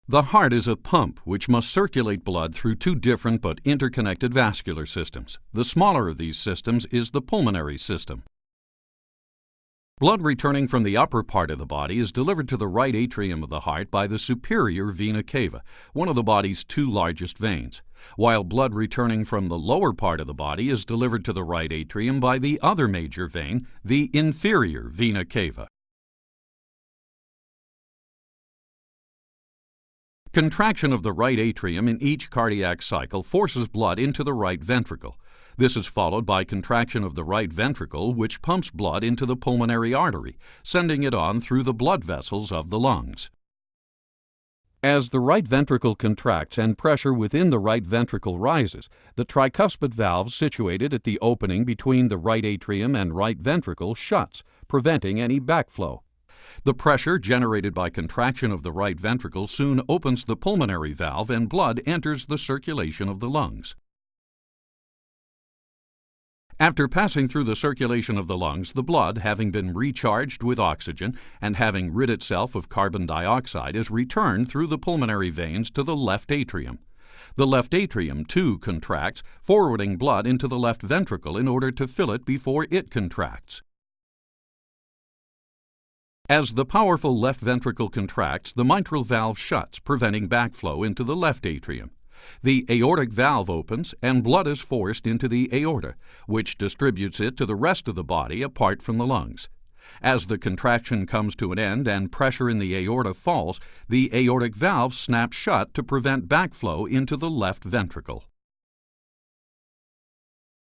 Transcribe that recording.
The heart is a pump which must circulate blood through two different but interconnected vascular systems. The smaller of these systems is the pulmonary system. Blood returning from the upper part of the body is delivered to the right atrium of the heart by the superior vena cava, one of the body's two largest veins, while blood returning from the lower part of the body is delivered to the right atrium by the other major vein, the inferior vena cava. Contraction of the right atrium in each cardiac cycle forces blood into the right ventricle. This is followed by contraction of the right ventricle, which pumps blood into the pulmonary artery, sending it on through the blood vessels of the lungs. As the right ventricle contracts and pressure within the right ventricle rises, the tricuspid valve situated at the opening between the right atrium and right ventricle shuts, preventing any backflow. The pressure generated by contraction of the right ventricle soon opens the pulmonary valve and blood enters the circulation of the lungs. After passing through the circulation of the lungs, the blood, having been recharged with oxygen and having rid itself of carbon dioxide, is returned through the pulmonary veins to the left atrium. The left atrium, too, contracts, forwarding blood into the left ventricle in order to fill it before it contracts. As the powerful left ventricle contracts, the mitral valve shuts, preventing backflow into the left atrium. The aortic valve opens and blood is forced into the aorta, which distributes it to the rest of the body apart from the lungs. As the contraction comes to an end and pressure in the aorta falls, the aortic valve snaps shut to prevent backflow into the left ventricle.